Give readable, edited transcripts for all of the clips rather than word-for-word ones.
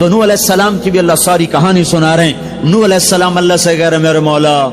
تو نوح علیہ السلام کی بھی اللہ ساری کہانی سنا رہے ہیں. نوح علیہ السلام اللہ سے کہہ رہے میرے مولا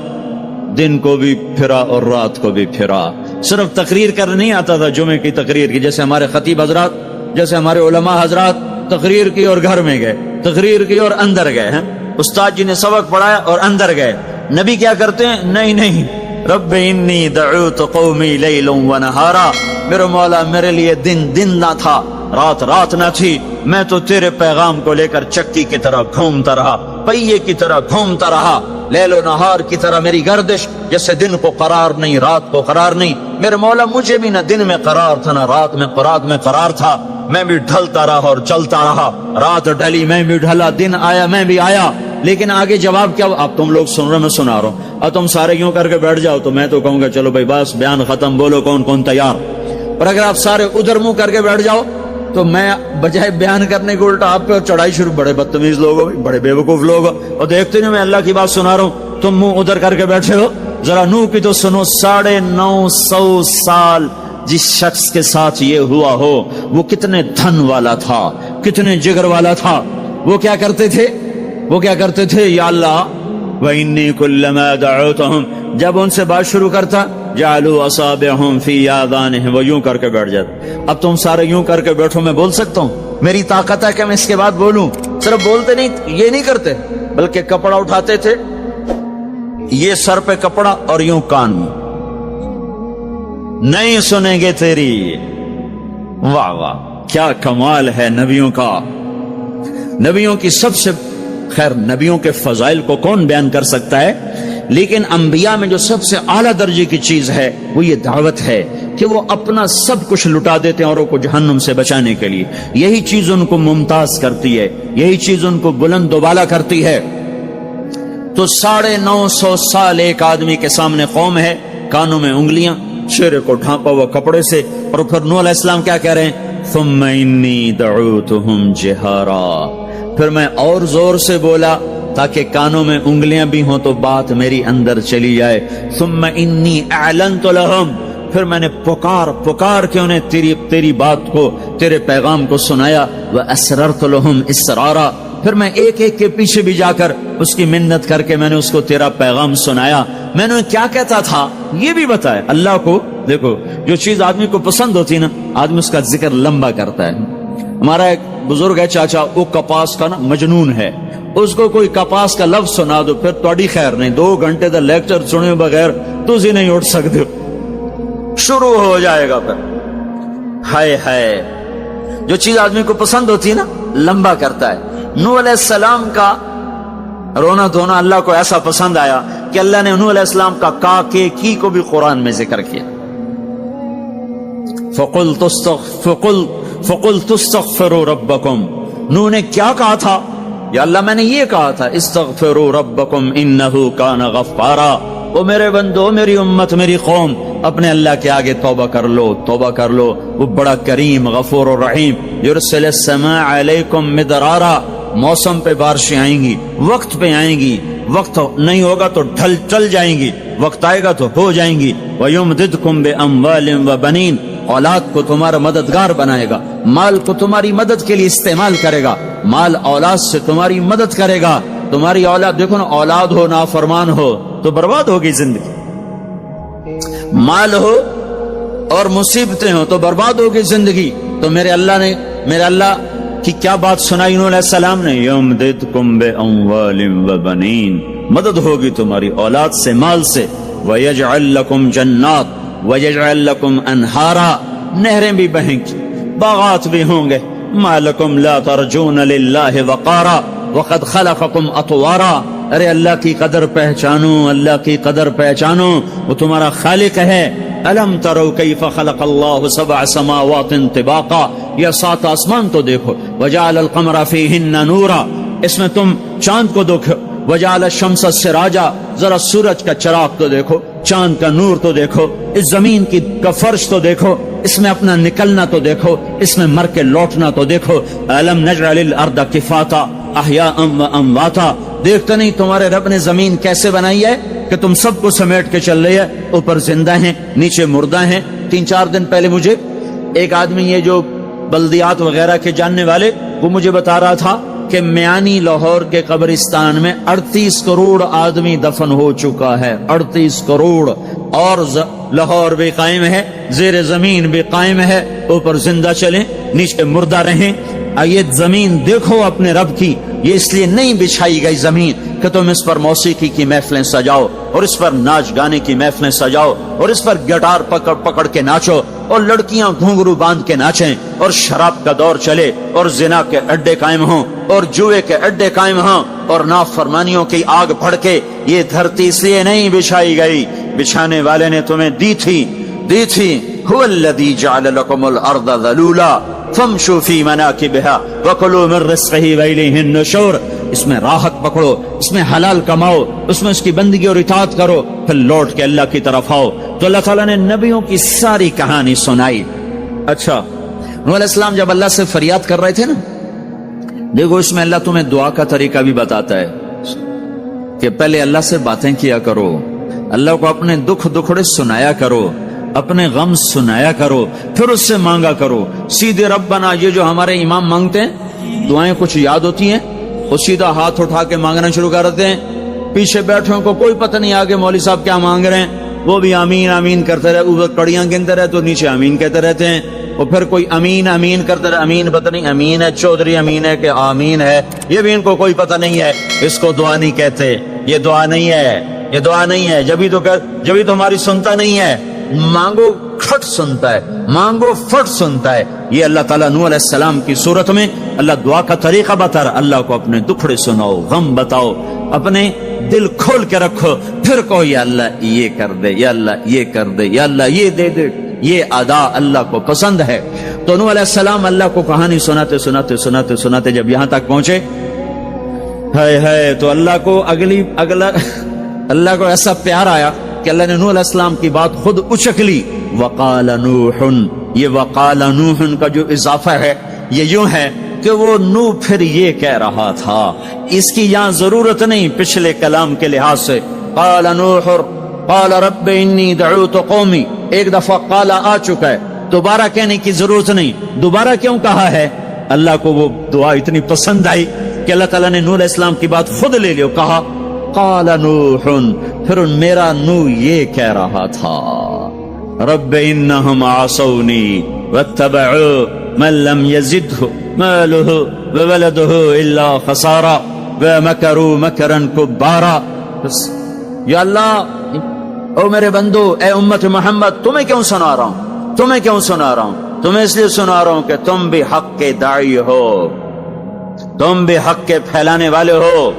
دن کو بھی پھرا اور رات کو بھی پھرا. صرف تقریر کرنے نہیں آتا تھا جمعے کی تقریر کی، جیسے ہمارے خطیب حضرات، جیسے ہمارے علماء حضرات تقریر کی اور گھر میں گئے، تقریر کی اور اندر گئے ہیں. استاد جی نے سبق پڑھایا اور اندر گئے. نبی کیا کرتے ہیں؟ نہیں، رب انی دعوت قومی لیلا ونہارا، میرے مولا میرے لیے دن نہ تھا، رات نہ تھی، میں تو تیرے پیغام کو لے کر چکی کی طرح گھومتا رہا، پہیے کی طرح گھومتا رہا، لیل و نہار کی طرح میری گردش، جیسے دن کو قرار نہیں رات کو قرار نہیں. میرے مولا مجھے بھی نہ دن میں قرار تھا نہ رات میں قرار تھا، میں بھی ڈھلتا رہا اور چلتا رہا، رات ڈھلی میں بھی ڈھلا، دن آیا میں بھی آیا. لیکن آگے جواب کیا؟ اب تم لوگ سن رہے میں سنا رہا ہوں، اب تم سارے یوں کر کے بیٹھ جاؤ تو میں تو کہوں گا چلو بھائی بس بیان ختم، بولو کون تیار. اور اگر آپ سارے ادھر منہ کر کے بیٹھ جاؤ تو میں بجائے بیان کرنے کو الٹا آپ پہ چڑھائی شروع. بڑے بدتمیز لوگ ہو، بڑے بے وقوف لوگ ہو، اور دیکھتے نہیں میں اللہ کی بات سنا رہا ہوں، تم منہ ادھر کر کے بیٹھے ہو. ذرا نوح کی تو سنو. 950 سال جس شخص کے ساتھ یہ ہوا ہو وہ کتنے دھن والا تھا، کتنے جگر والا تھا. وہ کیا کرتے تھے؟ یا اللہ وَإِنِّي كُلَّمَا دَعَوْتُهُمْ، جب ان سے بات شروع کرتا جعلوا اصابعهم في آذانهم، وہ یوں کر کے بیٹھ جاتے. اب تم سارے یوں کر کے بیٹھو، میں بول سکتا ہوں؟ میری طاقت ہے کہ میں اس کے بعد بولوں؟ صرف بولتے نہیں، یہ نہیں کرتے، بلکہ کپڑا اٹھاتے تھے، یہ سر پہ کپڑا اور یوں کان میں، نہیں سنیں گے تیری. واہ واہ کیا کمال ہے نبیوں کا. نبیوں کی سب سے خیر نبیوں کے فضائل کو کون بیان کر سکتا ہے، لیکن انبیاء میں جو سب سے اعلیٰ درجے کی چیز ہے وہ یہ دعوت ہے کہ وہ اپنا سب کچھ لٹا دیتے ہیں اوروں کو جہنم سے بچانے کے لیے. یہی چیز ان کو ممتاز کرتی ہے، یہی چیز ان کو بلند و بالا کرتی ہے. تو 950 سال ایک آدمی کے سامنے قوم ہے، کانوں میں انگلیاں، چہرے کو ڈھانپا ہوا کپڑے سے، اور پھر نوح علیہ السلام کیا کہہ رہے ہیں؟ ثم انی دعوتهم جہارا، پھر میں اور زور سے بولا تاکہ کانوں میں انگلیاں بھی ہوں تو بات میری اندر چلی جائے. ثم انی اعلنت لهم، پھر میں نے پکار کے انہیں تیری بات کو، تیرے پیغام کو سنایا. واسررت لهم اسرارا، پھر میں ایک کے پیچھے بھی جا کر اس کی منت کر کے میں نے اس کو تیرا پیغام سنایا. میں نے کیا کہتا تھا یہ بھی بتایا. اللہ کو دیکھو جو چیز آدمی کو پسند ہوتی نا آدمی اس کا ذکر لمبا کرتا ہے. ہمارا ایک بزرگ ہے چاچا، وہ کپاس کا نا مجنون ہے، اس کو کوئی کپاس کا لفظ سنا دو پھر توڑی خیر نہیں، 2 گھنٹے تک لیکچر سنے بغیر تسی نہیں اٹھ سکتے، شروع ہو جائے گا. پھر ہائے جو چیز آدمی کو پسند ہوتی ہے نا لمبا کرتا ہے. نوح علیہ السلام کا رونا دھونا اللہ کو ایسا پسند آیا کہ اللہ نے نوح علیہ السلام کا کا کے کی کو بھی قرآن میں ذکر کیا. فَقُلْتُ اسْتَغْفِرُوا رَبَّكُمْ، نوح نے کیا کہا تھا؟ یا اللہ میں نے یہ کہا تھا استغفروا ربکم انہو کان غفارا، او میرے بندو، میری امت، میری قوم، اپنے اللہ کے آگے توبہ کر لو، وہ بڑا کریم غفور و رحیم. یرسل السماء علیکم مدرارا، موسم پہ بارشیں آئیں گی، وقت پہ آئیں گی، وقت نہیں ہوگا تو چل جائیں گی، وقت آئے گا تو ہو جائیں گی. وَيُمْدِدْكُمْ بِأَمْوَالٍ وَبَنِينَ، اولاد کو تمہارا مددگار بنائے گا، مال کو تمہاری مدد کے لیے استعمال کرے گا، مال اولاد سے تمہاری مدد کرے گا. تمہاری اولاد دیکھو نا، اولاد ہو نافرمان ہو تو برباد ہوگی زندگی، مال ہو اور مصیبتیں ہو تو برباد ہوگی زندگی. تو میرے اللہ کی کیا بات سنائی نوح علیہ السلام نے؟ یمددکم باموال وبنین، مدد ہوگی تمہاری اولاد سے، مال سے. ویجعل لکم جنات ویجعل لکم انہارا، نہریں بھی بہیں گی، باغات بھی ہوں گے. ما لکم لا ترجون للہ وقارا وقد خلقکم اطوارا، ارے اللہ کی قدر پہچانو، اللہ کی قدر پہچانو، وہ تمہارا خالق ہے. الم تروا کیف خلق اللہ 7 سماوات طباقا، یہ 7 آسمان تو دیکھو. وجعل القمر فیہن نورا، اس میں تم چاند کو دیکھو. وجعل الشمس سراجا، ذرا سورج کا چراغ تو دیکھو، چاند کا نور تو دیکھو، اس زمین کا فرش تو دیکھو، اس میں اپنا نکلنا تو دیکھو، اس میں مر کے لوٹنا تو دیکھو. الم نجعل الارض کفاتا احیاء و امواتا، دیکھتے نہیں تمہارے رب نے زمین کیسے بنائی ہے کہ تم سب کو سمیٹ کے چل رہی ہے، اوپر زندہ ہیں نیچے مردہ ہیں. 3-4 دن پہلے مجھے ایک آدمی، یہ جو بلدیات وغیرہ کے جاننے والے، وہ مجھے بتا رہا تھا کہ میانی لاہور کے قبرستان میں 38 کروڑ آدمی دفن ہو چکا ہے، 38 کروڑ، اور لاہور بھی قائم ہے، زیر زمین بھی قائم ہے، اوپر زندہ چلیں نیچے مردہ رہیں۔ یہ زمین دیکھو اپنے رب کی، یہ اس لیے نہیں بچھائی گئی زمین کہ تم اس پر موسیقی کی محفلیں سجاؤ اور اس پر ناچ گانے کی محفلیں سجاؤ اور اس پر گٹار پکڑ پکڑ کے ناچو اور لڑکیاں گھنگرو باندھ کے ناچیں اور شراب کا دور چلے اور زنا کے اڈے قائم ہوں اور جوئے کے اڈے قائم ہوں اور نافرمانیوں کی آگ بھڑکے۔ یہ دھرتی اس لیے نہیں بچھائی گئی، بچھانے والے نے تمہیں دی تھی۔ هو الذی جعل لکم الارض ذلولا فامشوا فی مناکبہا وکلوا من رزقہ والیہ النشور۔ اس میں راحت پکڑو، اس میں حلال کماؤ، اس میں اس کی بندگی اور اطاعت کرو، پھر لوٹ کے اللہ کی طرف آؤ۔ تو اللہ تعالیٰ نے نبیوں کی ساری کہانی سنائی۔ اچھا، نوح علیہ السلام جب اللہ سے فریاد کر رہے تھے نا، دیکھو اس میں اللہ تمہیں دعا کا طریقہ بھی بتاتا ہے کہ پہلے اللہ سے باتیں کیا کرو، اللہ کو اپنے دکھ دکھڑے سنایا کرو، اپنے غم سنایا کرو، پھر اس سے مانگا کرو۔ سیدھے ربنا یہ جو ہمارے امام مانگتے ہیں، دعائیں کچھ یاد ہوتی ہیں، وہ سیدھا ہاتھ اٹھا کے مانگنا شروع کر دیتے ہیں، پیچھے بیٹھے کو کوئی پتہ نہیں آگے مولوی صاحب کیا مانگ رہے ہیں، وہ بھی آمین آمین کرتے رہے، اوپر کڑیاں گنتے رہے تو نیچے آمین کہتے رہتے ہیں، اور پھر کوئی امین امین کرتے رہے، امین پتہ نہیں امین ہے چودھری امین ہے کہ آمین ہے، یہ بھی ان کو کوئی پتہ نہیں ہے، اس کو دعا نہیں کہتے، یہ دعا نہیں ہے، یہ دعا نہیں ہے، جبھی تو ہماری سنتا نہیں ہے، مانگو کھٹ سنتا ہے، مانگو فٹ سنتا ہے۔ یہ اللہ تعالیٰ نوح علیہ السلام کی صورت میں اللہ دعا کا طریقہ بتا رہا، اللہ کو اپنے دکھڑے سناؤ، غم بتاؤ، اپنے دل کھول کے رکھو، پھر کہو یا اللہ یہ کر دے، یا اللہ یہ کر دے، یا اللہ یہ دے دے۔ یہ ادا اللہ کو پسند ہے۔ تو نوح علیہ السلام اللہ کو کہانی سناتے سناتے سناتے سناتے جب یہاں تک پہنچے، ہے تو اللہ کو اللہ کو ایسا پیار آیا کہ اللہ نے نوح علیہ السلام کی بات خود اچک لی۔ وقال نوح، یہ وقال نوح کا جو اضافہ ہے یہ یوں ہے کہ وہ نوح پھر یہ کہہ رہا تھا، اس کی یہاں ضرورت نہیں پچھلے کلام کے لحاظ سے۔ قال نوح قال رب انی دعوت قومی، ایک دفعہ قال آ چکا ہے، دوبارہ کہنے کی ضرورت نہیں۔ دوبارہ کیوں کہا ہے؟ اللہ کو وہ دعا اتنی پسند آئی کہ اللہ تعالیٰ نے نوح علیہ السلام کی بات خود لے لی، کہا قال نوح، پھر میرا نوح یہ کہہ رہا تھا رب انہم عصونی واتبعوا من لم یزدہ مالہ وولدہ الا خسارا ومکروا مکرا کبارا۔ یا اللہ، او میرے بندو، اے امت محمد، تمہیں کیوں سنا رہا ہوں؟ تمہیں کیوں سنا رہا ہوں؟ تمہیں اس لیے سنا رہا ہوں کہ تم بھی حق کے داعی ہو، تم بھی حق کے پھیلانے والے ہو،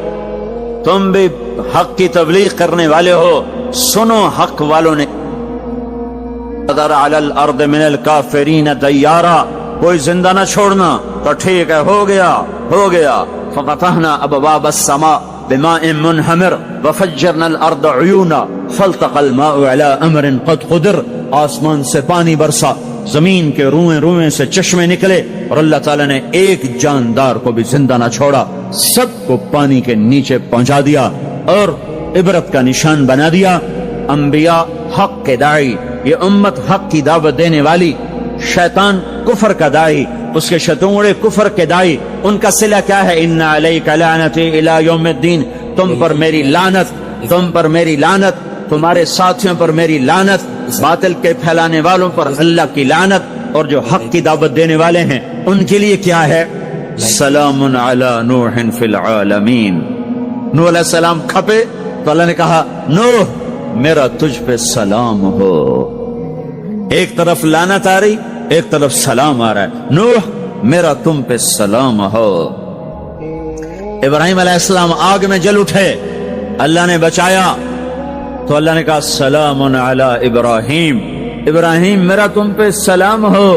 تم بھی حق کی تبلیغ کرنے والے ہو۔ سنو حق والوں نے قدر علی الارض من الکافرین دیارا، کوئی زندہ نہ چھوڑنا، تو ٹھیک ہے، ہو گیا۔ ففتحنا ابواب السماء بماء منہمر وفجرنا الارض عیونا فالتقى الماء على امر قد قدر، آسمان سے پانی برسا، زمین کے روئیں روئیں سے چشمے نکلے، اور اللہ تعالیٰ نے ایک جاندار کو بھی زندہ نہ چھوڑا، سب کو پانی کے نیچے پہنچا دیا اور عبرت کا نشان بنا دیا۔ انبیاء حق کے داعی، یہ امت حق کی دعوت دینے والی، شیطان کفر کا داعی، اس کے شتونڑے کفر کے داعی، ان کا صلہ کیا ہے؟ ان علیک لعنتی الی یوم الدین، تم پر میری لعنت، تم پر میری لعنت، تمہارے ساتھیوں پر میری لعنت، باطل کے پھیلانے والوں پر اللہ کی لعنت، اور جو حق کی دعوت دینے والے ہیں ان کے لیے کیا ہے؟ سلام علی نوح فی العالمین۔ نوح علیہ السلام کھپے تو اللہ نے کہا نوح میرا تجھ پہ سلام ہو۔ ایک طرف لعنت آ رہی، ایک طرف سلام آ رہا ہے، نوح میرا تم پہ سلام ہو۔ ابراہیم علیہ السلام آگ میں جل اٹھے، اللہ نے بچایا، تو اللہ نے کہا سلام علی ابراہیم، ابراہیم میرا تم پہ سلام ہو۔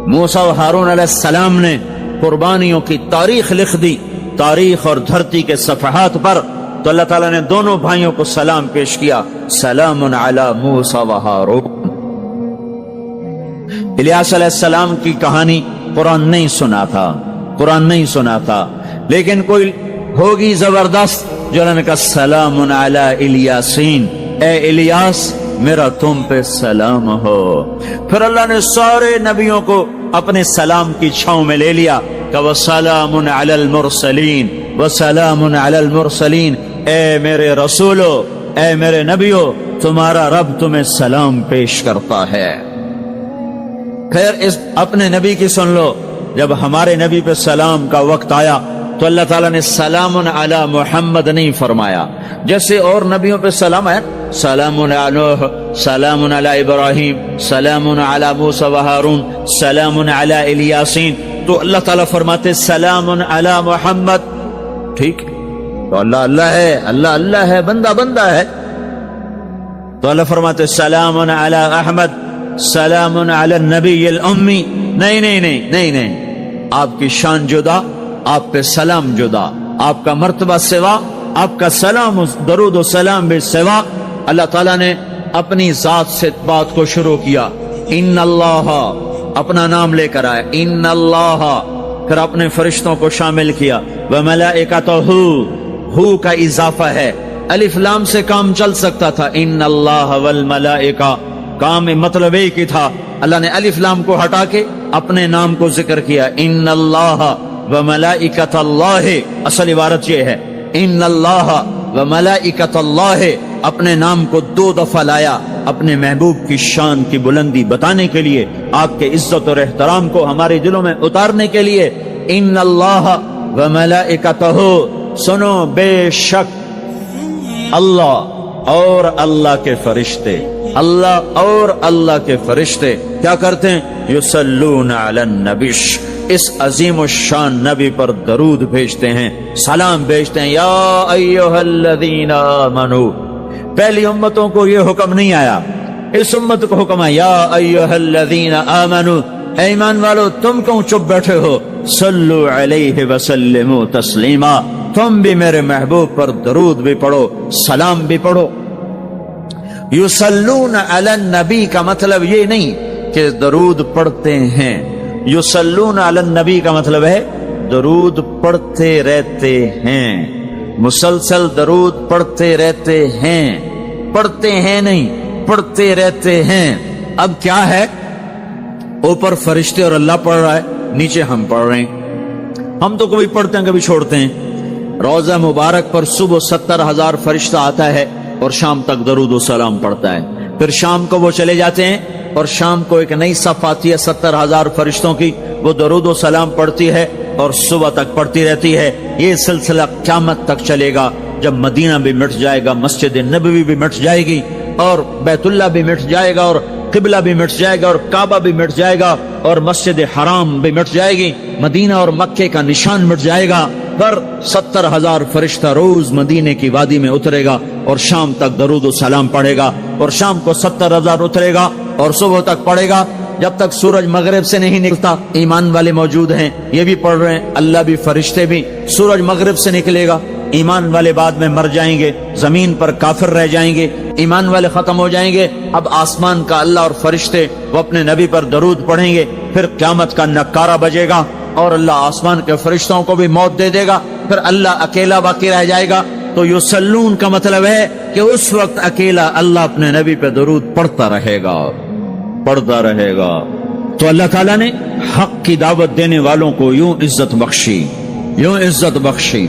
موسیٰ و ہارون علیہ السلام نے قربانیوں کی تاریخ لکھ دی، تاریخ اور دھرتی کے صفحات پر، تو اللہ تعالیٰ نے دونوں بھائیوں کو سلام پیش کیا، سلام علی موسیٰ و ہارون۔ الیاس علیہ السلام کی کہانی قرآن نہیں سنا تھا، قرآن نہیں سنا تھا، لیکن کوئی ہوگی زبردست جو اللہ نے کہا سلام علی الیاسین، اے الیاس میرا تم پہ سلام ہو۔ پھر اللہ نے سارے نبیوں کو اپنے سلام کی چھاؤں میں لے لیا، کہ وسلام علی المرسلین، وسلام علی المرسلین، اے میرے رسولو، اے میرے نبیو، تمہارا رب تمہیں سلام پیش کرتا ہے۔ خیر، اس اپنے نبی کی سن لو، جب ہمارے نبی پہ سلام کا وقت آیا تو اللہ تعالیٰ نے سلام علی محمد نہیں فرمایا، جیسے اور نبیوں پہ سلام ہے، سلام علی نوح، سلام علی ابراہیم، سلام علی موسیٰ و ہارون، سلام علی الیاسین، تو اللہ تعالیٰ فرماتے سلام علی محمد۔ ٹھیک، تو اللہ اللہ ہے، اللہ اللہ ہے، بندہ بندہ ہے، تو اللہ فرماتے سلام علی احمد، سلام علی النبی الامی۔ نہیں نہیں نہیں نہیں نہیں، آپ کی شان جدا، آپ پہ سلام جدا، آپ کا مرتبہ سوا، آپ کا سلام درود و سلام بھی سوا۔ اللہ تعالیٰ نے اپنی ذات سے بات کو شروع کیا، ان اللہ، اپنا نام لے کر آئے، ان اللہ، پھر اپنے فرشتوں کو شامل کیا، وملائکتہ، ہو کا اضافہ ہے، الف لام سے کام چل سکتا تھا، ان اللہ والملائکہ، کام مطلب ایک ہی تھا، اللہ نے الف لام کو ہٹا کے اپنے نام کو ذکر کیا، ان اللہ وملائکۃ اللہ، اصل عبارت یہ ہے، ان اللہ وملائکۃ اللہ، اپنے نام کو 2 دفعہ لایا اپنے محبوب کی شان کی بلندی بتانے کے لیے، آپ کے عزت اور احترام کو ہمارے دلوں میں اتارنے کے لیے، ان اللہ وملائکتہ، سنو بے شک اللہ اور اللہ کے فرشتے، اللہ اور اللہ کے فرشتے کیا کرتے ہیں؟ یصلون علی النبی، اس عظیم الشان نبی پر درود بھیجتے ہیں، سلام بھیجتے ہیں۔ یا ایھا الذین آمنو، پہلی امتوں کو یہ حکم نہیں آیا، اس امت کو حکم ہے، یا ایھا الذین آمنو، اے ایمان والو تم کیوں چپ بیٹھے ہو، صلو علیہ وسلموا تسلیما، تم بھی میرے محبوب پر درود بھی پڑھو، سلام بھی پڑھو۔ یصلون علی النبی کا مطلب یہ نہیں کہ درود پڑھتے ہیں، یصلون علی النبی کا مطلب ہے درود پڑھتے رہتے ہیں، مسلسل درود پڑھتے رہتے ہیں، پڑھتے ہیں نہیں، پڑھتے رہتے ہیں۔ اب کیا ہے، اوپر فرشتے اور اللہ پڑھ رہا ہے، نیچے ہم پڑھ رہے ہیں، ہم تو کبھی پڑھتے ہیں کبھی چھوڑتے ہیں۔ روزہ مبارک پر صبح 70,000 فرشتہ آتا ہے اور شام تک درود و سلام پڑھتا ہے، پھر شام کو وہ چلے جاتے ہیں اور شام کو ایک نئی صف آتی ہے 70,000 فرشتوں کی، وہ درود و سلام پڑھتی ہے اور صبح تک پڑھتی رہتی ہے۔ یہ سلسلہ قیامت تک چلے گا، جب مدینہ بھی مٹ جائے گا، مسجد نبوی بھی مٹ جائے گی، اور بیت اللہ بھی مٹ جائے گا، اور قبلہ بھی مٹ جائے گا، اور کعبہ بھی مٹ جائے گا، اور مسجد حرام بھی مٹ جائے گی، مدینہ اور مکے کا نشان مٹ جائے گا، پر 70,000 فرشتہ روز مدینے کی وادی میں اترے گا اور شام تک درود و سلام پڑھے گا، اور شام کو 70,000 اترے گا اور صبح تک پڑھے گا، جب تک سورج مغرب سے نہیں نکلتا۔ ایمان والے موجود ہیں، یہ بھی پڑھ رہے ہیں، اللہ بھی فرشتے بھی۔ سورج مغرب سے نکلے گا، ایمان والے بعد میں مر جائیں گے، زمین پر کافر رہ جائیں گے، ایمان والے ختم ہو جائیں گے۔ اب آسمان کا اللہ اور فرشتے وہ اپنے نبی پر درود پڑھیں گے، پھر قیامت کا نکارہ بجے گا اور اللہ آسمان کے فرشتوں کو بھی موت دے دے گا، پھر اللہ اکیلا باقی رہ جائے گا۔ تو یصلون کا مطلب ہے کہ اس وقت اکیلا اللہ اپنے نبی پہ درود پڑھتا رہے گا، پڑھتا رہے گا۔ تو اللہ تعالیٰ نے حق کی دعوت دینے والوں کو یوں عزت بخشی، یوں عزت بخشی۔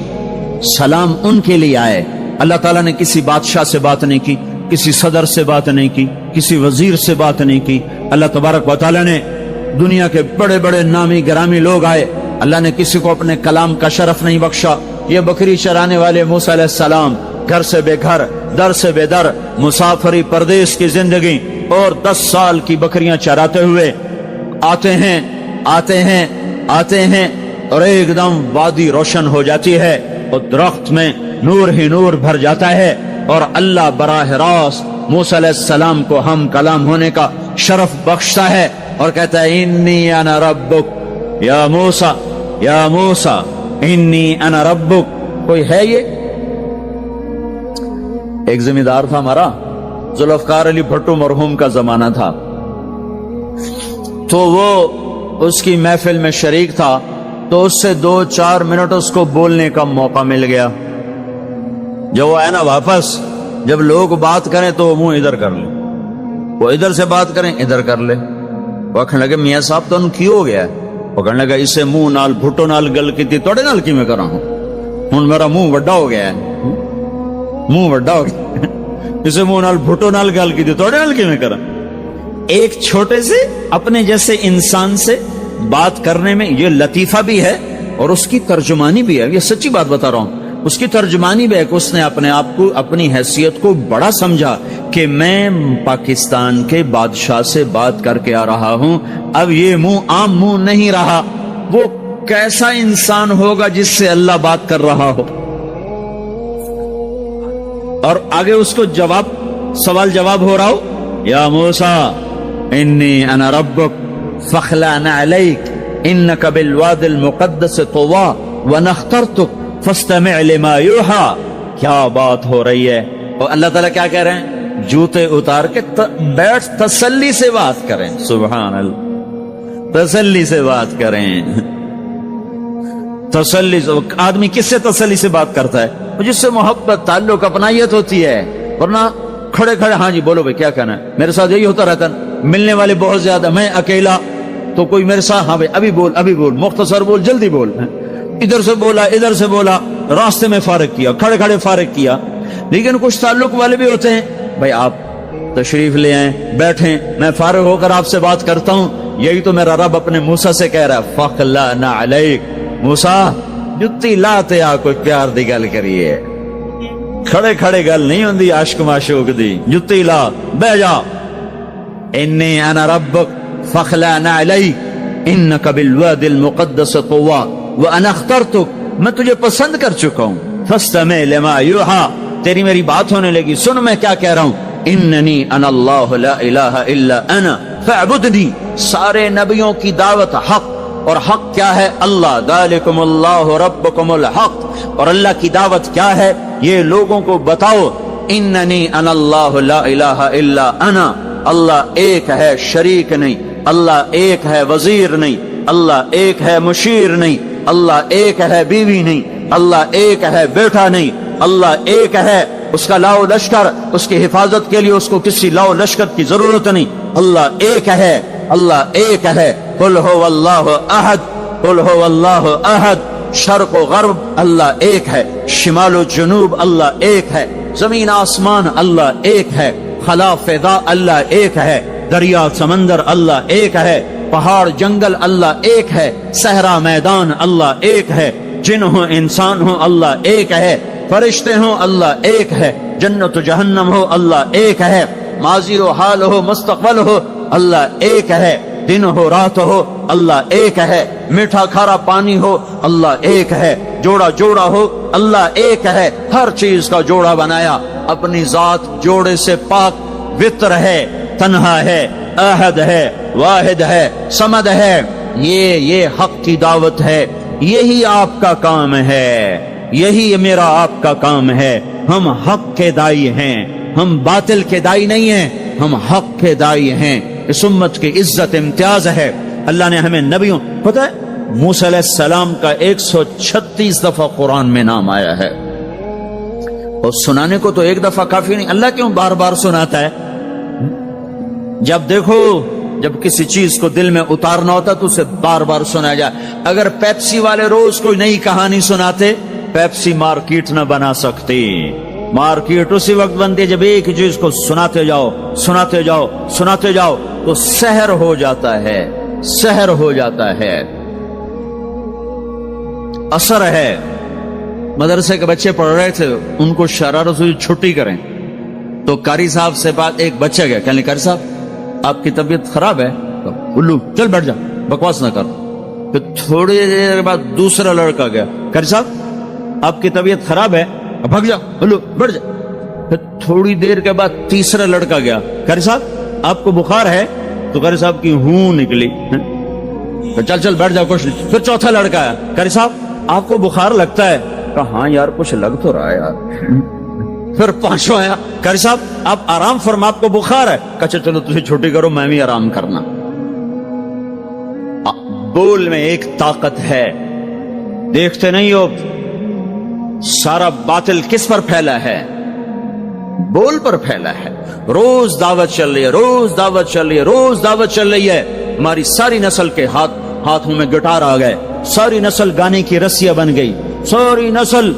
سلام ان کے لیے آئے، اللہ تعالیٰ نے کسی بادشاہ سے بات نہیں کی، کسی صدر سے بات نہیں کی، کسی وزیر سے بات نہیں کی۔ اللہ تبارک و تعالیٰ نے دنیا کے بڑے بڑے نامی گرامی لوگ آئے، اللہ نے کسی کو اپنے کلام کا شرف نہیں بخشا۔ یہ بکری چرانے والے موسیٰ علیہ السلام، گھر سے بے گھر، در سے بے در، مسافری پردیس کی زندگی، اور 10 سال کی بکریاں چراتے ہوئے آتے ہیں آتے ہیں آتے ہیں، اور ایک دم وادی روشن ہو جاتی ہے اور درخت میں نور ہی نور بھر جاتا ہے، اور اللہ براہ راست موسیٰ علیہ السلام کو ہم کلام ہونے کا شرف بخشتا ہے اور کہتا ہے انی انا ربک یا موسیٰ، یا موسیٰ انی انا ربک۔ کوئی ہے یہ؟ ایک زمیندار تھا ہمارا، ذوالفقار علی بھٹو مرحوم کا زمانہ تھا، تو وہ اس کی محفل میں شریک تھا، تو اس سے 2-4 منٹ اس کو بولنے کا موقع مل گیا۔ جب وہ آئے نا واپس، جب لوگ بات کریں تو وہ منہ ادھر کر لے، وہ ادھر سے بات کریں ادھر کر لے، وہ کہنے لگے میاں صاحب تو ان کی ہو گیا ہے، وہ کہنے لگا اسے منہ نال بھٹو نال گل کی توڑے نال کی میں کرا ہوں ہوں میرا منہ وڈا ہو گیا ہے منہ وڈا ہو گیا اسے منہ نال بھٹو نال گل کی توڑے نال کی میں کرا ایک چھوٹے سے اپنے جیسے انسان سے بات کرنے میں یہ لطیفہ بھی ہے اور اس کی ترجمانی بھی ہے. یہ سچی بات بتا رہا ہوں, اس کی ترجمانی بھی ہے کہ اس نے اپنے آپ کو اپنی حیثیت کو بڑا سمجھا کہ میں پاکستان کے بادشاہ سے بات کر کے آ رہا ہوں, اب یہ منہ عام منہ نہیں رہا. وہ کیسا انسان ہوگا جس سے اللہ بات کر رہا ہو. اور آگے اس کو جواب سوال جواب ہو رہا ہو, یا موسیٰ انی انا ربک فاخلع نعلیک انک بالواد المقدس طوی وانا اخترتک فاستمع لما یوحی. کیا بات ہو رہی ہے. اور اللہ تعالیٰ کیا کہہ رہے ہیں, جوتے اتار کے بیٹھ تسلی سے بات کریں. سبحان اللہ, تسلی سے بات کریں. تسلی سے آدمی کس سے تسلی سے بات کرتا ہے, جس سے محبت تعلق اپنائیت ہوتی ہے. ورنہ کھڑے کھڑے ہاں جی بولو بھائی کیا کہنا ہے. میرے ساتھ یہی ہوتا رہتا ہے, ملنے والے بہت زیادہ, میں اکیلا تو کوئی میرے ساتھ ہاں بھائی ابھی بول مختصر بول جلدی بول. ادھر سے بولا راستے میں فارغ کیا, کھڑے کھڑے فارغ کیا. لیکن کچھ تعلق والے بھی ہوتے ہیں, بھائی آپ تشریف لے آئیں بیٹھیں, میں فارغ ہو کر آپ سے بات کرتا ہوں. یہی تو میرا رب اپنے موسیٰ سے کہہ رہا ہے, فاخلع نعلیک. موسیٰ جتی لاتے آ کوئی پیار دی گل کریے, کھڑے کھڑے گل نہیں ہوندی عاشق معشوق دی. جتی لا بہ جا. انی انا ربک فاخلع نعلیک انک بالواد المقدس طوی وانا اخترتک, میں تجھے پسند کر چکا ہوں. فاستمع لما یوحی, تیری میری بات ہونے لگی, سن میں کیا کہہ رہا ہوں. اننی انا اللہ لا الہ الا انا فاعبدنی. سارے نبیوں کی دعوت حق, اور حق کیا ہے, اللہ. ذالکم اللہ ربکم الحق, اور اللہ کی دعوت کیا ہے, یہ لوگوں کو بتاؤ. اننی انا اللہ لا الہ الا انا, اللہ ایک ہے شریک نہیں, اللہ ایک ہے وزیر نہیں, اللہ ایک ہے مشیر نہیں, اللہ ایک ہے بیوی نہیں, اللہ ایک ہے بیٹا نہیں, اللہ ایک ہے, اس کا لاؤ لشکر, اس کی حفاظت کے لیے اس کو کسی لاؤ لشکر کی ضرورت نہیں. اللہ ایک ہے, اللہ ایک ہے. قل هو اللہ احد, قل هو اللہ احد. شرق و غرب اللہ ایک ہے, شمال و جنوب اللہ ایک ہے, زمین آسمان اللہ ایک ہے, خلا فضا اللہ ایک ہے, دریا سمندر اللہ ایک ہے, پہاڑ جنگل اللہ ایک ہے, صحرا میدان اللہ ایک ہے, جن ہو انسان ہو اللہ ایک ہے, فرشتے ہوں اللہ ایک ہے, جنت و جہنم ہو اللہ ایک ہے, ماضی و حال ہو مستقبل ہو اللہ ایک ہے, دن ہو رات ہو اللہ ایک ہے, میٹھا کھارا پانی ہو اللہ ایک ہے, جوڑا جوڑا ہو اللہ ایک ہے. ہر چیز کا جوڑا بنایا, اپنی ذات جوڑے سے پاک, وطر ہے, تنہا ہے, احد ہے, واحد ہے, صمد ہے. یہ حق کی دعوت ہے, یہی آپ کا کام ہے, یہی میرا آپ کا کام ہے. ہم حق کے دائی ہیں, ہم باطل کے دائی نہیں ہیں, ہم حق کے دائی ہیں. اس امت کی عزت امتیاز ہے. اللہ نے ہمیں نبیوں, پتہ ہے موسیٰ علیہ السلام کا 136 دفعہ قرآن میں نام آیا ہے, اور سنانے کو تو ایک دفعہ کافی نہیں. اللہ کیوں بار بار سناتا ہے؟ جب دیکھو, جب کسی چیز کو دل میں اتارنا ہوتا تو اسے بار بار سنایا جائے. اگر پیپسی والے روز کوئی نئی کہانی سناتے, پیپسی مارکیٹ نہ بنا سکتی. مارکیٹ اسی وقت بنتی ہے جب ایک چیز کو سناتے جاؤ سناتے جاؤ سناتے جاؤ تو سحر ہو جاتا ہے, سحر ہو جاتا ہے, اثر ہے. مدرسے کے بچے پڑھ رہے تھے, ان کو شرارت ہوئی چھٹی کریں, تو قاری صاحب سے بات, ایک بچہ گیا, کہنے قاری صاحب آپ کی طبیعت خراب ہے. الو چل بیٹھ جا, بکواس نہ کر. پھر تھوڑی دیر بعد دوسرا لڑکا گیا, قاری صاحب آپ کی طبیعت خراب ہے, بھگ جا, الو بیٹھ جا. پھر تھوڑی دیر کے بعد تیسرا لڑکا گیا, قاری صاحب آپ کو بخار ہے, تو قاری صاحب کی ہوں نکلی, چل چل بیٹھ جا کچھ نہیں. پھر چوتھا لڑکا آیا, قاری صاحب آپ کو بخار لگتا ہے, کہا ہاں یار کچھ لگ تو رہا ہے یار. پھر پانچواں آیا, قاری صاحب آپ آرام فرما, آپ کو بخار ہے, کہا چلو تجھے چھٹی کرو, میں بھی آرام کرنا. بول میں ایک طاقت ہے, دیکھتے نہیں ہو سارا باطل کس پر پھیلا ہے, بول پر پھیلا ہے. روز دعوت چل رہی ہے, روز دعوت چل رہی ہے, روز دعوت چل رہی ہے. ہماری ساری نسل کے ہاتھ ہاتھوں میں گٹار آ گئے، ساری نسل گانے کی رسیاں بن گئی، ساری نسل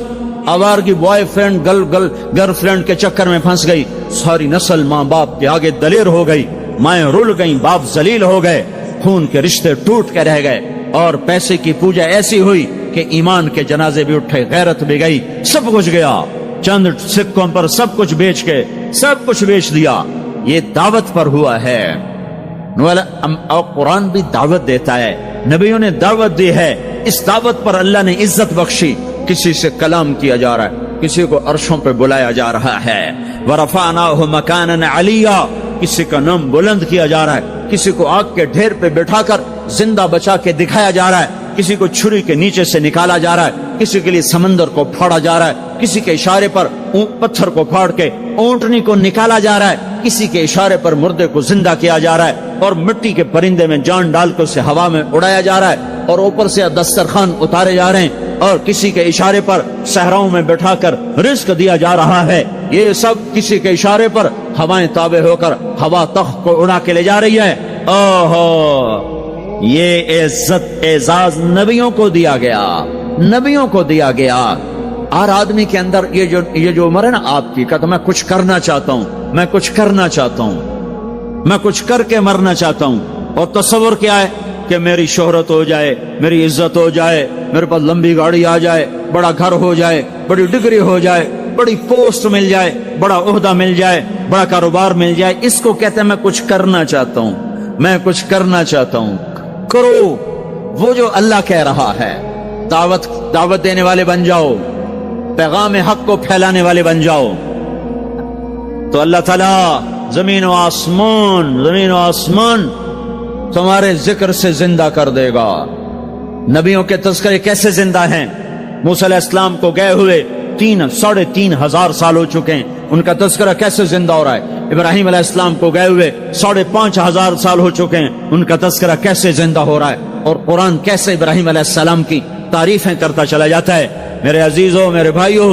آوارگی بوائے فرینڈ گرل فرینڈ کے چکر میں پھنس گئی، ساری نسل ماں باپ کے آگے دلیر ہو گئی، مائیں رول گئیں، باپ ذلیل ہو گئے، خون کے رشتے ٹوٹ کے رہ گئے، اور پیسے کی پوجا ایسی ہوئی کہ ایمان کے جنازے بھی اٹھے، غیرت بھی گئی، سب کچھ گیا، چند سکوں پر سب کچھ بیچ کے سب کچھ بیچ دیا۔ یہ دعوت پر ہوا ہے، اور قرآن بھی دعوت دیتا ہے، نبیوں نے دعوت دی ہے، اس دعوت پر اللہ نے عزت بخشی۔ کسی سے کلام کیا جا رہا ہے، کسی کو عرشوں پہ بلایا جا رہا ہے، وَرَفَعْنَاهُ مَكَانًا عَلِيًّا، کسی کا نام بلند کیا جا رہا ہے، کسی کو آگ کے ڈھیر پہ بٹھا کر زندہ بچا کے دکھایا جا رہا ہے، کسی کو چھری کے نیچے سے نکالا جا رہا ہے، کسی کے لیے سمندر کو پھاڑا جا رہا ہے، کسی کے اشارے پر پتھر کو پھاڑ کے اونٹنی کو نکالا جا رہا ہے، کسی کے اشارے پر مردے کو زندہ کیا جا رہا ہے، اور مٹی کے پرندے میں جان ڈال کر اسے ہوا میں اڑایا جا رہا ہے، اور اوپر سے دسترخوان اتارے جا رہے ہیں، اور کسی کے اشارے پر صحراؤں میں بٹھا کر رزق دیا جا رہا ہے۔ یہ سب کسی کے اشارے پر ہوائیں تابع ہو کر ہوا تخت کو اڑا کے لے جا رہی ہے۔ اوہو، یہ عزت اعزاز نبیوں کو دیا گیا، نبیوں کو دیا گیا۔ ہر آدمی کے اندر یہ جو عمر ہے نا آپ کی، کہتا میں کچھ کرنا چاہتا ہوں، میں کچھ کرنا چاہتا ہوں، میں کچھ کر کے مرنا چاہتا ہوں، اور تصور کیا ہے کہ میری شہرت ہو جائے، میری عزت ہو جائے، میرے پاس لمبی گاڑی آ جائے، بڑا گھر ہو جائے، بڑی ڈگری ہو جائے، بڑی پوسٹ مل جائے، بڑا عہدہ مل جائے، بڑا کاروبار مل جائے، اس کو کہتے ہیں میں کچھ کرنا چاہتا ہوں، میں کچھ کرنا چاہتا ہوں۔ کرو وہ جو اللہ کہہ رہا ہے، دعوت دینے والے بن جاؤ، پیغام حق کو پھیلانے والے بن جاؤ، تو اللہ تعالیٰ زمین و آسمان تمہارے ذکر سے زندہ کر دے گا۔ نبیوں کے تذکرے کیسے زندہ ہیں؟ موسیٰ علیہ السلام کو گئے ہوئے 3,500 سال ہو چکے ہیں، ان کا تذکرہ کیسے زندہ ہو رہا ہے؟ ابراہیم علیہ السلام کو گئے ہوئے 5,500 سال ہو چکے ہیں، ان کا تذکرہ کیسے زندہ ہو رہا ہے؟ اور قرآن کیسے ابراہیم علیہ السلام کی تعریفیں کرتا چلا جاتا ہے۔ میرے عزیزوں، میرے بھائیوں،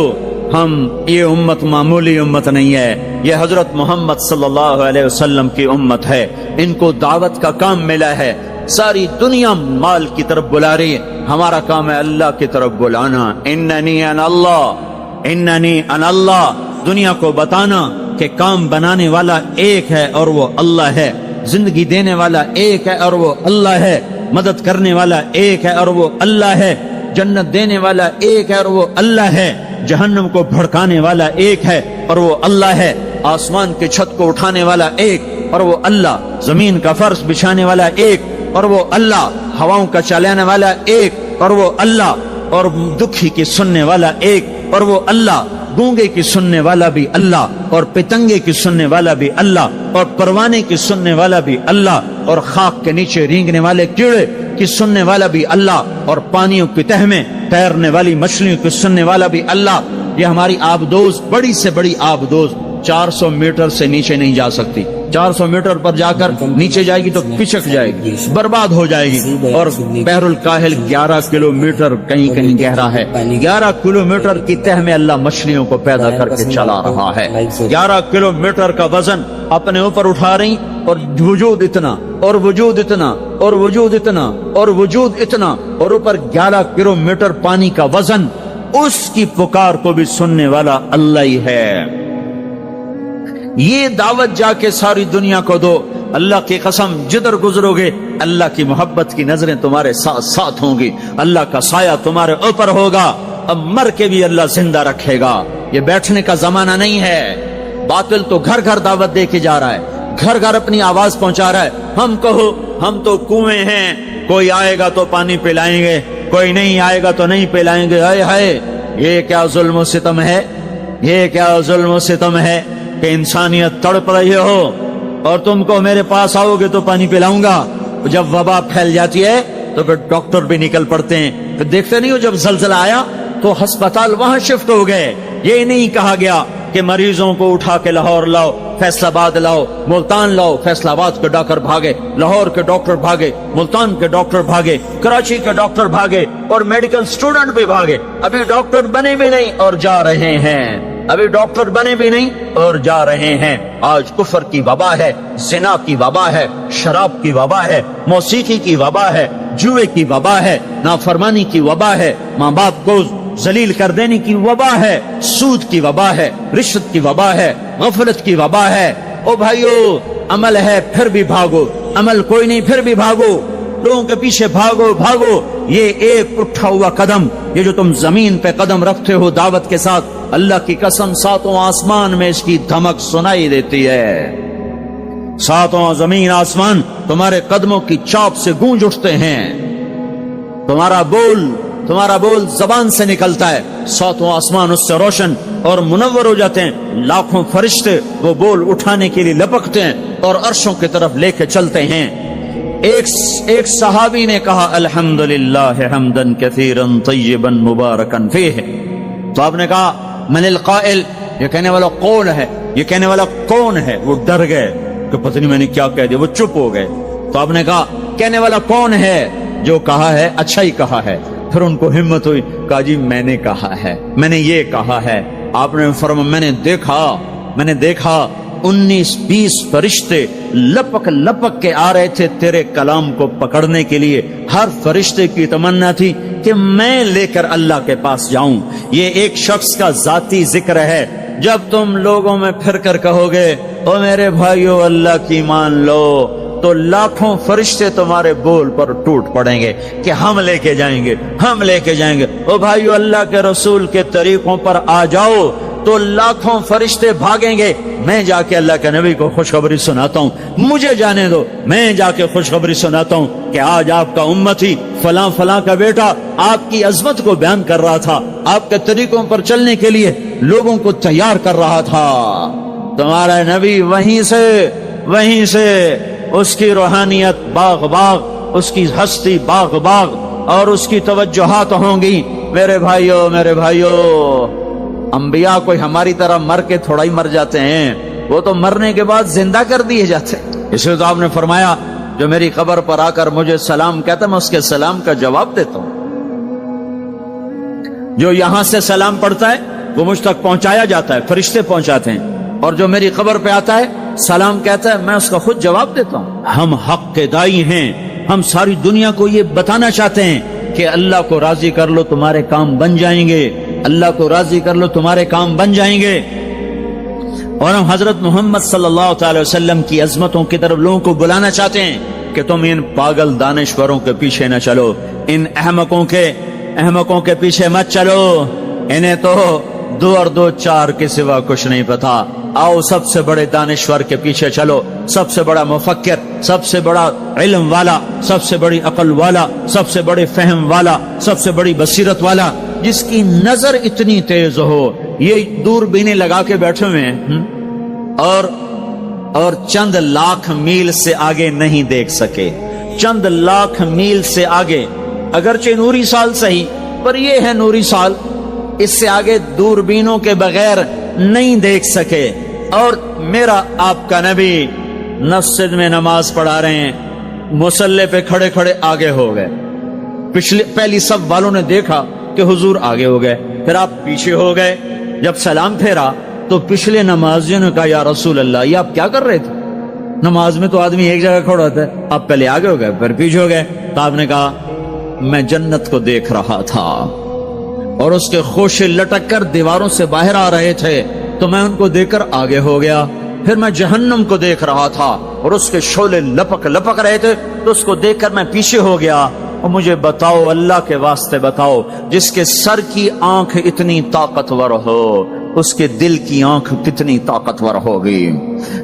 یہ امت معمولی امت نہیں ہے، یہ حضرت محمد صلی اللہ علیہ وسلم کی امت ہے۔ ان کو دعوت کا کام ملا ہے، ساری دنیا مال کی طرف بلا رہی ہے، ہمارا کام ہے اللہ کی طرف بلانا۔ اننی انا اللہ، دنیا کو بتانا کہ کام بنانے والا ایک ہے اور وہ اللہ ہے، زندگی دینے والا ایک ہے اور وہ اللہ ہے، مدد کرنے والا ایک ہے اور وہ اللہ ہے، جنت دینے والا ایک ہے اور وہ اللہ ہے، جہنم کو بھڑکانے والا ایک ہے اور وہ اللہ ہے، آسمان کی چھت کو اٹھانے والا ایک اور وہ اللہ، زمین کا فرش بچھانے والا ایک اور وہ اللہ، ہواؤں کا چلانے والا ایک اور وہ اللہ، اور دکھی کی سننے والا ایک اور وہ اللہ، گونگے کی سننے والا بھی اللہ، اور پتنگے کی سننے والا بھی اللہ، اور پروانے کی سننے والا بھی اللہ، اور خاک کے نیچے رینگنے والے کیڑے کی سننے والا بھی اللہ، اور پانیوں کی تہ میں تیرنے والی مچھلیوں کی سننے والا بھی اللہ۔ یہ ہماری آبدوز، بڑی سے بڑی آبدوز 400 میٹر سے نیچے نہیں جا سکتی، 400 میٹر پر جا کر نیچے جائے گی تو پچک جائے گی، برباد ہو جائے گی۔ اور بحر الکاہل 11 کلومیٹر کہیں کہیں گہرا ہے، 11 کلومیٹر کی تہ میں اللہ مچھلیوں کو پیدا کر کے چلا رہا ہے، 11 کلومیٹر کا وزن اپنے اوپر اٹھا رہی، اور وجود اتنا اور وجود اتنا اور وجود اتنا اور وجود اتنا، اور اوپر 11 کلومیٹر پانی کا وزن، اس کی پکار کو بھی سننے والا اللہ ہی ہے۔ یہ دعوت جا کے ساری دنیا کو دو، اللہ کی قسم جدھر گزرو گے اللہ کی محبت کی نظریں تمہارے ساتھ ساتھ ہوں گی، اللہ کا سایہ تمہارے اوپر ہوگا، اب مر کے بھی اللہ زندہ رکھے گا۔ یہ بیٹھنے کا زمانہ نہیں ہے، باطل تو گھر گھر دعوت دے کے جا رہا ہے، گھر گھر اپنی آواز پہنچا رہا ہے، ہم کہو ہم تو کنویں ہیں، کوئی آئے گا تو پانی پلائیں گے، کوئی نہیں آئے گا تو نہیں پلائیں گے۔ ہائے ہائے، یہ کیا ظلم و ستم ہے، یہ کیا ظلم و ستم ہے کہ انسانیت تڑپ رہی ہو اور تم کو میرے پاس آؤ گے تو پانی پلاؤں گا۔ جب وبا پھیل جاتی ہے تو پھر ڈاکٹر بھی نکل پڑتے ہیں، پھر دیکھتے نہیں ہو جب زلزلہ آیا تو ہسپتال وہاں شفٹ ہو گئے۔ یہ نہیں کہا گیا کہ مریضوں کو اٹھا کے لاہور لاؤ، فیصل آباد لاؤ، ملتان لاؤ، فیصل آباد کے ڈاکٹر بھاگے، لاہور کے ڈاکٹر بھاگے، ملتان کے ڈاکٹر بھاگے، کراچی کے ڈاکٹر بھاگے، اور میڈیکل سٹوڈنٹ بھی بھاگے، ابھی ڈاکٹر بنے بھی نہیں اور جا رہے ہیں۔ ابھی ڈاکٹر بنے بھی نہیں اور جا رہے ہیں. آج کفر کی وبا ہے, زنا کی وبا ہے, شراب کی وبا ہے, موسیقی کی وبا ہے, جوئے کی وبا ہے, نافرمانی کی وبا ہے, ماں باپ کو ذلیل کر دینے کی وبا ہے, سود کی وبا ہے, رشوت کی وبا ہے, غفلت کی وبا ہے. او بھائیو, عمل ہے پھر بھی بھاگو, عمل کوئی نہیں پھر بھی بھاگو, لوگوں کے پیچھے بھاگو بھاگو. یہ ایک اٹھا ہوا قدم, یہ جو تم زمین پہ قدم رکھتے ہو دعوت کے ساتھ, اللہ کی قسم ساتوں آسمان میں اس کی دھمک سنائی دیتی ہے. ساتوں زمین آسمان تمہارے قدموں کی چاپ سے گونج اٹھتے ہیں. تمہارا بول زبان سے نکلتا ہے, ساتوں آسمان اس سے روشن اور منور ہو جاتے ہیں. لاکھوں فرشتے وہ بول اٹھانے کے لیے لپکتے ہیں اور عرشوں کی طرف لے کے چلتے ہیں. ایک صحابی نے کہا الحمدللہ حمدن کثیرا طیبا مبارکا فیہ. تو آپ نے کہا من القائل, یہ کہنے والا کون ہے, یہ کہنے والا کون ہے. وہ ڈر گئے کہ پتہ نہیں میں نے کیا کہہ دیا, وہ چپ ہو گئے. تو آپ نے کہا کہنے والا کون ہے, جو کہا ہے اچھا ہی کہا ہے. پھر ان کو ہمت ہوئی, کہا جی میں نے کہا ہے, میں نے یہ کہا ہے. آپ نے فرمایا میں نے دیکھا 19-20 فرشتے لپک کے آ رہے تھے تیرے کلام کو پکڑنے کے لیے. ہر فرشتے کی تمنا تھی کہ میں لے کر اللہ کے پاس جاؤں. یہ ایک شخص کا ذاتی ذکر ہے. جب تم لوگوں میں پھر کر کہو گے او میرے بھائیو اللہ کی مان لو, تو لاکھوں فرشتے تمہارے بول پر ٹوٹ پڑیں گے کہ ہم لے کے جائیں گے. او بھائیو اللہ کے رسول کے طریقوں پر آ جاؤ, تو لاکھوں فرشتے بھاگیں گے. میں جا کے اللہ کے نبی کو خوشخبری سناتا ہوں, مجھے جانے دو, میں جا کے خوشخبری سناتا ہوں کہ آج آپ کا امتی فلاں فلاں کا بیٹا آپ کی عظمت کو بیان کر رہا تھا, آپ کے طریقوں پر چلنے کے لیے لوگوں کو تیار کر رہا تھا. تمہارا نبی وہیں سے اس کی روحانیت باغ باغ, اس کی ہستی باغ باغ, اور اس کی توجہات ہوں گی. میرے بھائیو, انبیاء کوئی ہماری طرح مر کے تھوڑا ہی مر جاتے ہیں, وہ تو مرنے کے بعد زندہ کر دیے جاتے ہیں. اس لیے تو آپ نے فرمایا جو میری قبر پر آ کر مجھے سلام کہتا میں اس کے سلام کا جواب دیتا ہوں. جو یہاں سے سلام پڑھتا ہے وہ مجھ تک پہنچایا جاتا ہے, فرشتے پہنچاتے ہیں, اور جو میری قبر پہ آتا ہے سلام کہتا ہے میں اس کا خود جواب دیتا ہوں. ہم حق کے دائی ہیں, ہم ساری دنیا کو یہ بتانا چاہتے ہیں کہ اللہ کو راضی کر لو تمہارے کام بن جائیں گے, اللہ کو راضی کر لو تمہارے کام بن جائیں گے. اور ہم حضرت محمد صلی اللہ تعالی وسلم کی عظمتوں کی طرف لوگوں کو بلانا چاہتے ہیں کہ تم ان پاگل دانشوروں کے پیچھے نہ چلو, ان احمقوں کے پیچھے مت چلو, انہیں تو 2 اور 2 4 کے سوا کچھ نہیں پتا. آؤ سب سے بڑے دانشور کے پیچھے چلو, سب سے بڑا مفکر, سب سے بڑا علم والا, سب سے بڑی عقل والا, سب سے بڑے فہم والا, سب سے بڑی بصیرت والا, جس کی نظر اتنی تیز ہو. یہ دوربینیں لگا کے بیٹھے ہوئے ہیں اور چند لاکھ میل سے آگے نہیں دیکھ سکے, چند لاکھ میل سے آگے, اگرچہ نوری سال صحیح پر یہ ہے نوری سال, اس سے آگے دوربینوں کے بغیر نہیں دیکھ سکے. اور میرا آپ کا نبی مسجد میں نماز پڑھا رہے ہیں, مصلی پہ کھڑے کھڑے آگے ہو گئے. پہلی صف والوں نے دیکھا کہ حضور آگے ہو گئے, پھر آپ پیچھے ہو گئے. جب سلام پھیرا تو پچھلے نمازیوں نے کہا یا رسول اللہ یہ آپ کیا کر رہے تھے, نماز میں تو آدمی ایک جگہ کھڑا ہوتا ہے, آپ پہلے آگے ہو گئے پھر پیچھے ہو گئے. تو آپ نے کہا میں جنت کو دیکھ رہا تھا اور اس کے خوشے لٹک کر دیواروں سے باہر آ رہے تھے, تو میں ان کو دیکھ کر آگے ہو گیا. پھر میں جہنم کو دیکھ رہا تھا اور اس کے شعلے لپک رہے تھے, تو اس کو دیکھ کر میں پیچھے ہو گیا. اور مجھے بتاؤ, اللہ کے واسطے بتاؤ, جس کے سر کی آنکھ اتنی طاقتور ہو اس کے دل کی آنکھ کتنی طاقتور ہوگی.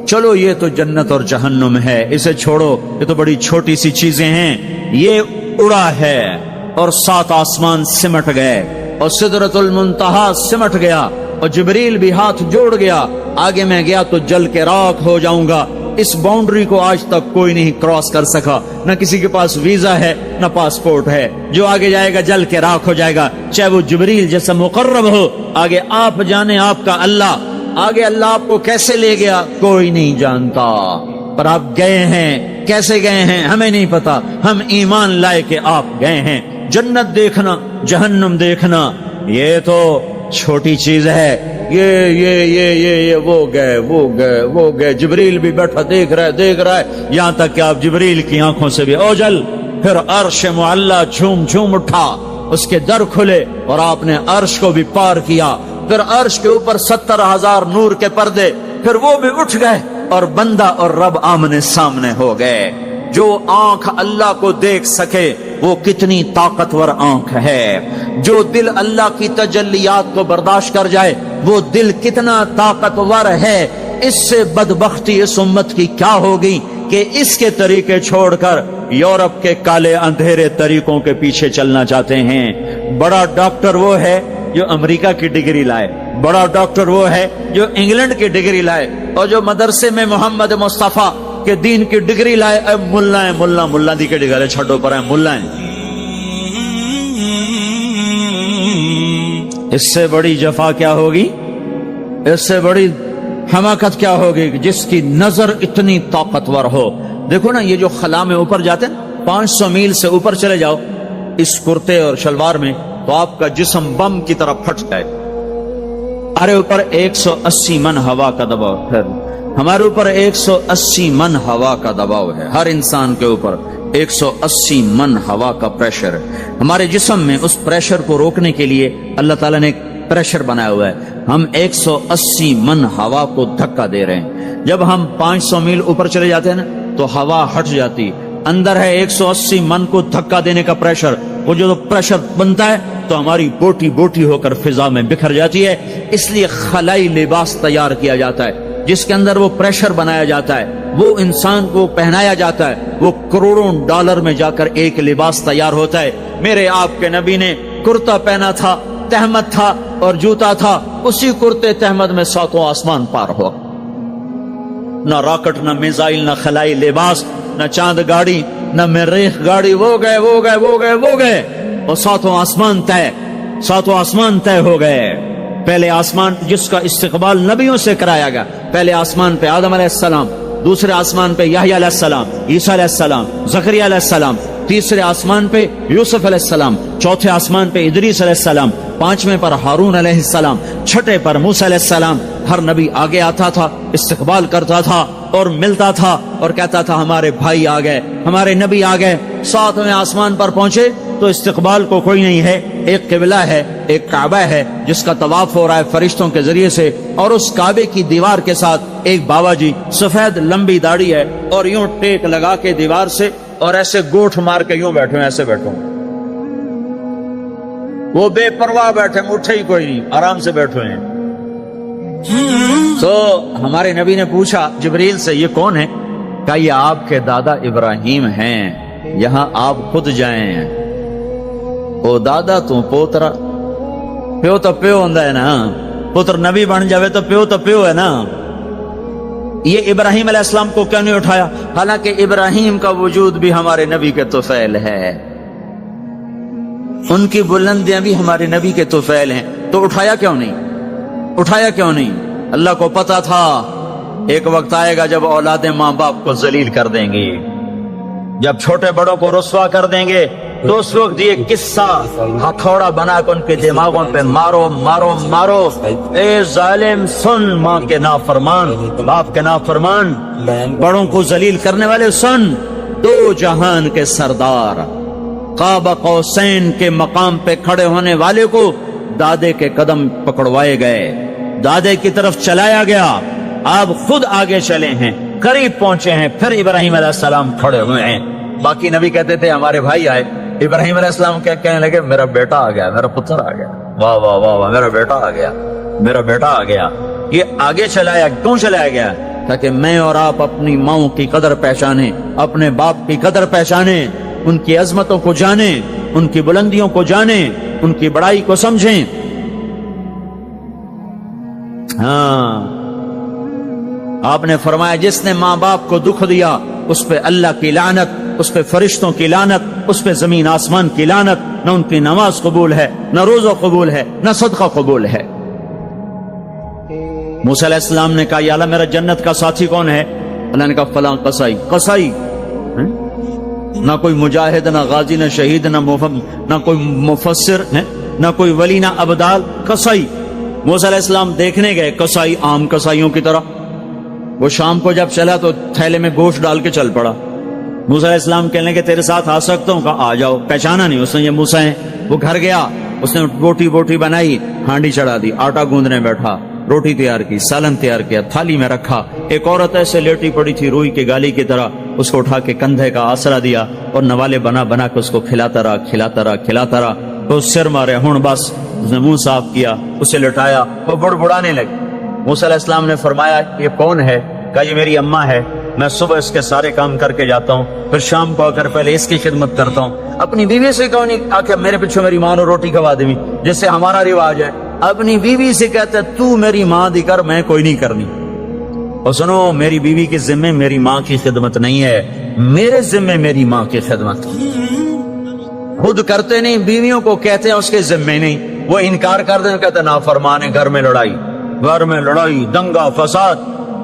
چلو یہ تو جنت اور جہنم ہے, اسے چھوڑو, یہ تو بڑی چھوٹی سی چیزیں ہیں. یہ اڑا ہے اور 7 آسمان سمٹ گئے اور سدرۃ المنتہا سمٹ گیا اور جبریل بھی ہاتھ جوڑ گیا. آگے میں گیا تو جل کے راکھ ہو جاؤں گا. اس باؤنڈری کو آج تک کوئی نہیں کراس کر سکا, نہ کسی کے پاس ویزا ہے نہ پاسپورٹ ہے. جو آگے جائے گا جل کے راکھ ہو جائے گا, چاہے وہ جبریل جیسا مقرب ہو. آگے آپ جانے آپ کا اللہ, آگے اللہ آپ کو کیسے لے گیا کوئی نہیں جانتا, پر آپ گئے ہیں. کیسے گئے ہیں ہمیں نہیں پتا, ہم ایمان لائے کہ آپ گئے ہیں. جنت دیکھنا, جہنم دیکھنا یہ تو چھوٹی چیز ہے, یہ وہ گئے جبریل بھی بیٹھا دیکھ رہا ہے یہاں تک کہ آپ جبریل کی آنکھوں سے بھی اوجل. پھر عرش معلا جھوم اٹھا, اس کے در کھلے اور آپ نے عرش کو بھی پار کیا. پھر عرش کے اوپر 70,000 نور کے پردے, پھر وہ بھی اٹھ گئے اور بندہ اور رب آمنے سامنے ہو گئے. جو آنکھ اللہ کو دیکھ سکے وہ کتنی طاقتور آنکھ ہے. جو دل اللہ کی تجلیات کو برداشت کر جائے وہ دل کتنا طاقتور ہے. اس سے بدبختی اس امت کی کیا ہوگی کہ اس کے طریقے چھوڑ کر یورپ کے کالے اندھیرے طریقوں کے پیچھے چلنا چاہتے ہیں. بڑا ڈاکٹر وہ ہے جو امریکہ کی ڈگری لائے, بڑا ڈاکٹر وہ ہے جو انگلینڈ کی ڈگری لائے, اور جو مدرسے میں محمد مصطفیٰ کے دین کی ڈگری لائے ملا دی کے ڈگرے چھٹو پر ہیں ملا ہیں. اس سے بڑی جفا کیا ہوگی, اس سے بڑی حماقت کیا ہوگی جس کی نظر اتنی طاقتور ہو. دیکھو نا یہ جو خلا میں اوپر جاتے ہیں 500 میل سے اوپر چلے جاؤ اس کرتے اور شلوار میں تو آپ کا جسم بم کی طرح پھٹ جائے. ہمارے اوپر 180 من ہوا کا دباؤ ہے, ہمارے اوپر 180 من ہوا کا دباؤ ہے. ہر انسان کے اوپر 180 من ہوا کا پریشر ہے. ہمارے جسم میں اس پریشر کو روکنے کے لیے اللہ تعالیٰ نے ایک پریشر بنایا ہوا ہے. ہم 180 من ہوا کو دھکا دے رہے ہیں. جب ہم 500 میل اوپر چلے جاتے ہیں نا تو ہوا ہٹ جاتی. اندر ہے 180 من کو دھکا دینے کا پریشر. وہ جو پریشر بنتا ہے تو ہماری بوٹی بوٹی ہو کر فضا میں بکھر جاتی ہے. اس لیے خلائی لباس تیار کیا جاتا ہے جس کے اندر وہ پریشر بنایا جاتا ہے, وہ انسان کو پہنایا جاتا ہے, وہ کروڑوں ڈالر میں جا کر ایک لباس تیار ہوتا ہے. میرے آپ کے نبی نے کرتا پہنا تھا, تہمت تھا اور جوتا تھا. اسی کرتے تہمت میں 7 آسمان پار ہوا. نہ راکٹ, نہ میزائل, نہ خلائی لباس, نہ چاند گاڑی, نہ مریخ گاڑی. وہ گئے اور 7 آسمان طے, 7 آسمان طے ہو گئے. پہلے آسمان جس کا استقبال نبیوں سے کرایا گیا, پہلے آسمان پہ آدم علیہ السلام, دوسرے آسمان پہ یحییٰ علیہ السلام, عیسیٰ علیہ السلام, زکریا علیہ السلام, تیسرے آسمان پہ یوسف علیہ السلام, چوتھے آسمان پہ ادریس علیہ السلام, 5ویں پر ہارون علیہ السلام, 6 پر موسیٰ علیہ السلام. ہر نبی آگے آتا تھا, استقبال کرتا تھا اور ملتا تھا اور کہتا تھا ہمارے بھائی آ گئے, ہمارے نبی آ گئے. 7ویں آسمان پر پہنچے تو استقبال کو کوئی نہیں ہے, ایک قبلہ ہے, ایک کعبہ ہے جس کا طواف ہو رہا ہے فرشتوں کے ذریعے سے, اور اس کعبے کی دیوار کے ساتھ ایک بابا جی, سفید لمبی داڑھی ہے اور یوں ٹیک لگا کے دیوار سے اور ایسے گوٹھ مار کے یوں بیٹھے ہیں, ایسے بیٹھے ہیں. وہ بے پرواہ بیٹھے, اٹھے ہی کوئی نہیں, آرام سے بیٹھے ہیں. تو ہمارے نبی نے پوچھا جبریل سے یہ کون ہے؟ کہا یہ آپ کے دادا ابراہیم ہیں, یہاں آپ خود جائیں. او دادا تو پوترا, پیو تو پیو ہوندا ہے نا, پتر نبی بن جاوے تو پیو ہے نا. یہ ابراہیم علیہ السلام کو کیوں نہیں اٹھایا؟ حالانکہ ابراہیم کا وجود بھی ہمارے نبی کے طفیل ہے, ان کی بلندیاں بھی ہمارے نبی کے طفیل ہیں. تو اٹھایا کیوں نہیں؟ اللہ کو پتا تھا ایک وقت آئے گا جب اولادیں ماں باپ کو ذلیل کر دیں گی, جب چھوٹے بڑوں کو رسوا کر دیں گے, تو اس وقت یہ قصہ ہتھوڑا بنا کر ان کے دماغوں پہ مارو. اے ظالم سن, ماں کے نافرمان, باپ کے نافرمان, بڑوں کو ذلیل کرنے والے سن. 2 جہان کے سردار, قاب قوسین کے مقام پہ کھڑے ہونے والے کو دادے کے قدم پکڑوائے گئے, دادے کی طرف چلایا گیا. آپ خود آگے چلے ہیں, قریب پہنچے ہیں, پھر ابراہیم علیہ السلام کھڑے ہوئے ہیں. باقی نبی کہتے تھے ہمارے بھائی آئے, ابراہیم علیہ السلام کہنے لگے میرا بیٹا آ گیا, میرا پتر آ گیا. واہ واہ واہ واہ, میرا بیٹا آ گیا. یہ آگے چلایا, کیوں چلایا گیا؟ تاکہ میں اور آپ اپنی ماؤں کی قدر پہچانیں, اپنے باپ کی قدر پہچانیں, ان کی عظمتوں کو جانیں, ان کی بلندیوں کو جانیں, ان کی بڑائی کو سمجھیں. ہاں, آپ نے فرمایا جس نے ماں باپ کو دکھ دیا اس پہ اللہ کی لعنت, اس پہ فرشتوں کی لعنت, اس پہ زمین آسمان کی لعنت. نہ ان کی نماز قبول ہے, نہ روزہ قبول ہے, نہ صدقہ قبول ہے. موسیٰ علیہ السلام نے کہا یا اللہ میرا جنت کا ساتھی کون ہے؟ اللہ نے کہا فلاں قصائی. نہ کوئی مجاہد, نہ غازی, نہ شہید, نہ کوئی مفسر, نہ کوئی ولی, نہ ابدال, قصائی. موسیٰ علیہ السلام دیکھنے گئے کسائی عام کسائیوں کی طرح، وہ شام کو جب چلا تو تھیلے میں گوشت ڈال کے چل پڑا۔ موسیٰ علیہ السلام کہنے لگے تیرے ساتھ آ سکتا ہوں؟ کہا آ جاؤ۔ پہچانا نہیں اس نے، یہ موسیٰ ہیں۔ وہ گھر گیا، اس نے بوٹی بنائی، ہانڈی چڑھا دی، آٹا گوندنے بیٹھا، روٹی تیار کی، سالن تیار کیا، تھالی میں رکھا۔ ایک عورت ایسے لیٹی پڑی تھی روئی کے گالی کی طرح، اس کو اٹھا کے کندھے کا آسرا دیا اور نوالے بنا بنا کے اس کو کھلاتا رہا۔ تو سر مارے، ہن بس اس نے منہ صاف کیا، اسے لٹایا، وہ بڑبڑانے لگی۔ موسیٰ علیہ السلام نے فرمایا یہ کون ہے؟ کہا یہ میری اماں ہے، میں صبح اس کے سارے کام کر کے جاتا ہوں، پھر شام کو آ کر پہلے اس کی خدمت کرتا ہوں۔ اپنی بیوی سے کہو نہیں آ کے میرے پیچھے میری ماں نے روٹی کھوا دی، جیسے ہمارا رواج ہے۔ اپنی بیوی سے کہتا ہے تو میری ماں دی کر، میں کوئی نہیں کرنی۔ اور سنو، میری بیوی کے ذمے میری ماں کی خدمت نہیں ہے، میرے ذمے میری ماں کی خدمت۔ خود کرتے نہیں، بیویوں کو کہتے ہیں اس کے ذمے نہیں، وہ انکار کر دیں، کہتے ہیں نافرمان ہے، گھر میں لڑائی، دنگا فساد۔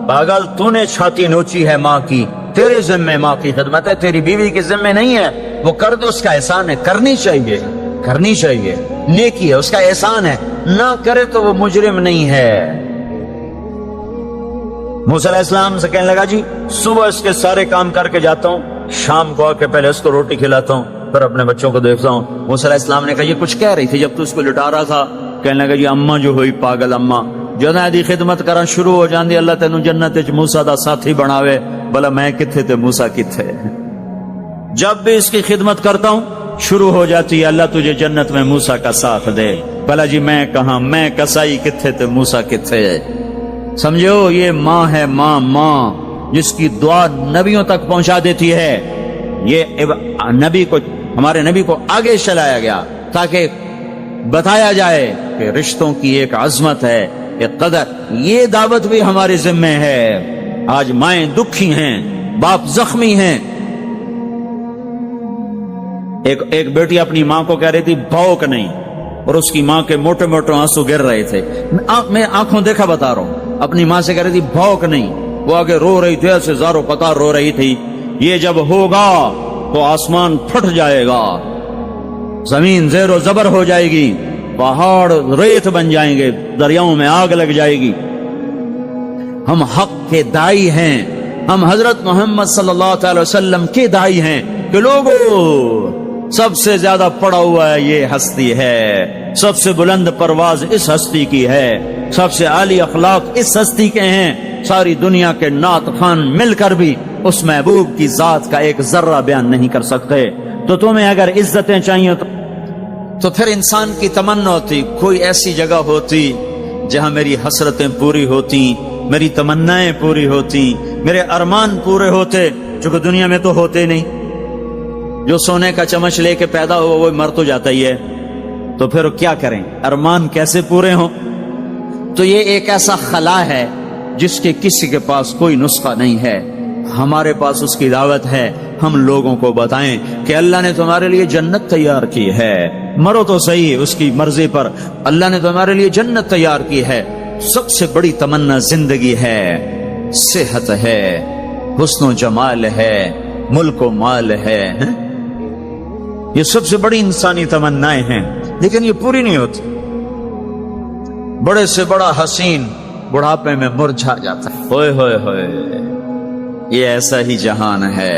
پاگل، تو نے چھاتی نوچی ہے ماں کی، تیرے ذمے ماں کی خدمت ہے، تیری بیوی کے ذمے نہیں ہے۔ وہ کر دو، اس کا احسان ہے، کرنی چاہیے، نیکی ہے، اس کا احسان ہے، نہ کرے تو وہ مجرم نہیں ہے۔ موسیٰ علیہ السلام سے کہنے لگا جی صبح اس کے سارے کام کر کے جاتا ہوں، شام کو آ کے پہلے اس کو روٹی کھلاتا ہوں، پھر اپنے بچوں کو دیکھتا ہوں۔ موسیٰ علیہ السلام نے کہا یہ کچھ کہہ رہی تھی جب تو اس کو لٹا رہا تھا؟ کہنے لگا جی اماں جو ہوئی پاگل اماں، جدوں دی خدمت کرنا شروع ہو جاندی اللہ تینوں جنت وچ موسیٰ دا ساتھی بناوے، بھلا میں کتھے تے موسیٰ کتھے۔ جب بھی اس کی خدمت کرتا ہوں شروع ہو جاتی ہے اللہ تجھے جنت میں موسیٰ کا ساتھ دے، بھلا جی میں کہاں، میں کسائی کتھے تے موسیٰ کتھے۔ سمجھو یہ ماں ہے، ماں جس کی دعا نبیوں تک پہنچا دیتی ہے۔ یہ ہمارے نبی کو آگے چلایا گیا تاکہ بتایا جائے کہ رشتوں کی ایک عظمت ہے، ایک قدر۔ یہ دعوت بھی ہمارے ذمہ ہے۔ آج مائیں دکھی ہیں، باپ زخمی ہیں۔ ایک بیٹی اپنی ماں کو کہہ رہی تھی بھوک نہیں، اور اس کی ماں کے موٹے موٹے آنسو گر رہے تھے۔ میں آنکھوں دیکھا بتا رہا ہوں، اپنی ماں سے کہہ رہی تھی بھوک نہیں، وہ آگے رو رہی تھی، ایسے زارو قطار رو رہی تھی۔ یہ جب ہوگا تو آسمان پھٹ جائے گا، زمین زیر و زبر ہو جائے گی، پہاڑ ریت بن جائیں گے، دریاؤں میں آگ لگ جائے گی۔ ہم حق کے دائی ہیں، ہم حضرت محمد صلی اللہ تعالی وسلم کے دائی ہیں کہ لوگوں سب سے زیادہ پڑا ہوا ہے یہ ہستی ہے، سب سے بلند پرواز اس ہستی کی ہے، سب سے عالی اخلاق اس ہستی کے ہیں۔ ساری دنیا کے نعت خوان مل کر بھی اس محبوب کی ذات کا ایک ذرہ بیان نہیں کر سکتے۔ تو تمہیں اگر عزتیں چاہیے تو پھر انسان کی تمنا ہوتی کوئی ایسی جگہ ہوتی جہاں میری حسرتیں پوری ہوتی، میری تمنائیں پوری ہوتی، میرے ارمان پورے ہوتے، جو کہ دنیا میں تو ہوتے نہیں۔ جو سونے کا چمچ لے کے پیدا ہوا وہ مر تو جاتا ہی ہے، تو پھر کیا کریں؟ ارمان کیسے پورے ہوں؟ تو یہ ایک ایسا خلا ہے جس کے کسی کے پاس کوئی نسخہ نہیں ہے، ہمارے پاس اس کی دعوت ہے۔ ہم لوگوں کو بتائیں کہ اللہ نے تمہارے لیے جنت تیار کی ہے، مرو تو صحیح اس کی مرضی پر، اللہ نے تمہارے لیے جنت تیار کی ہے۔ سب سے بڑی تمنا زندگی ہے، صحت ہے، حسن و جمال ہے، ملک و مال ہے، یہ سب سے بڑی انسانی تمنائیں ہیں، لیکن یہ پوری نہیں ہوتی۔ بڑے سے بڑا حسین بڑھاپے میں مرجھا جاتا ہے۔ ہوئے ہوئے ہوئے، یہ ایسا ہی جہان ہے۔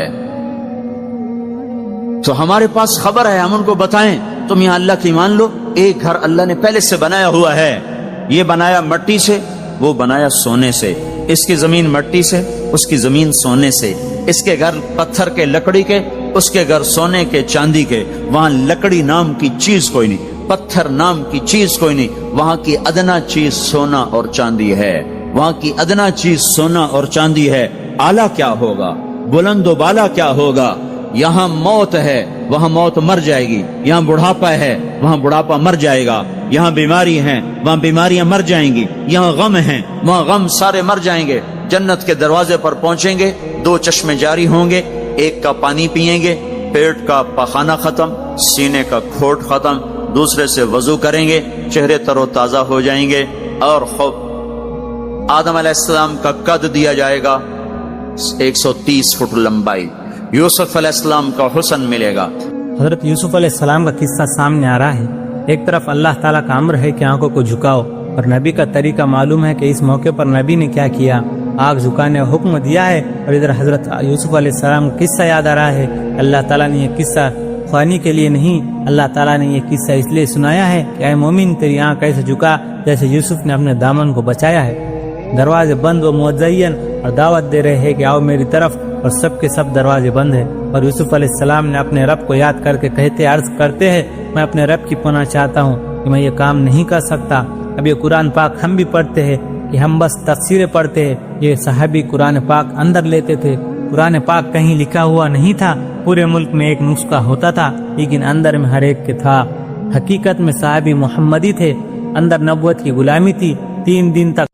تو ہمارے پاس خبر ہے، ہم ان کو بتائیں تم یہاں اللہ کی مان لو، ایک گھر اللہ نے پہلے سے بنایا ہوا ہے، یہ بنایا مٹی سے، وہ بنایا سونے سے، اس کی زمین مٹی سے، اس کی زمین سونے سے، اس کے گھر پتھر کے لکڑی کے، اس کے گھر سونے کے چاندی کے، وہاں لکڑی نام کی چیز کوئی نہیں، پتھر نام کی چیز کوئی نہیں، وہاں کی ادنا چیز سونا اور چاندی ہے، وہاں کی ادنا چیز سونا اور چاندی ہے۔ اعلیٰ کیا ہوگا، بلند و بالا کیا ہوگا؟ یہاں موت ہے، وہاں موت مر جائے گی، یہاں بڑھاپا ہے، وہاں بڑھاپا مر جائے گا، یہاں بیماری ہیں، وہاں بیماریاں مر جائیں گی، یہاں غم ہیں، وہاں غم سارے مر جائیں گے۔ جنت کے دروازے پر پہنچیں گے، دو چشمے جاری ہوں گے، ایک کا پانی پیئیں گے، پیٹ کا پخانہ ختم، سینے کا کھوٹ ختم، دوسرے سے وضو کریں گے، چہرے تر و تازہ ہو جائیں گے، اور خوب آدم علیہ السلام کا قد دیا جائے گا 130 فٹ لمبائی، یوسف علیہ السلام کا حسن ملے گا۔ حضرت یوسف علیہ السلام کا قصہ سامنے آ رہا ہے۔ ایک طرف اللہ تعالیٰ کا امر ہے کہ آنکھوں کو جھکاؤ، اور نبی کا طریقہ معلوم ہے کہ اس موقع پر نبی نے کیا کیا، آگ جھکانے کا حکم دیا ہے۔ اور ادھر حضرت یوسف علیہ السلام کا قصہ یاد آ رہا ہے۔ اللہ تعالیٰ نے یہ قصہ خوانی کے لیے نہیں، اللہ تعالیٰ نے یہ قصہ اس لیے سنایا ہے کہ اے مومن تیری آنکھ ایسے جھکا جیسے یوسف نے اپنے دامن کو بچایا ہے۔ دروازے بند و مزین اور دعوت دے رہے ہیں کہ آؤ میری طرف، اور سب کے سب دروازے بند ہیں۔ اور یوسف علیہ السلام نے اپنے رب کو یاد کر کے عرض کرتے ہیں میں اپنے رب کی پناہ چاہتا ہوں کہ میں یہ کام نہیں کر سکتا۔ اب یہ قرآن پاک ہم بھی پڑھتے ہیں کہ ہم بس تفسیریں پڑھتے ہیں، یہ صحابی قرآن پاک اندر لیتے تھے۔ قرآن پاک کہیں لکھا ہوا نہیں تھا، پورے ملک میں ایک نسخہ ہوتا تھا لیکن اندر میں ہر ایک کے تھا۔ حقیقت میں صحابی محمدی تھے، اندر نبوت کی غلامی تھی۔ 3 دن تک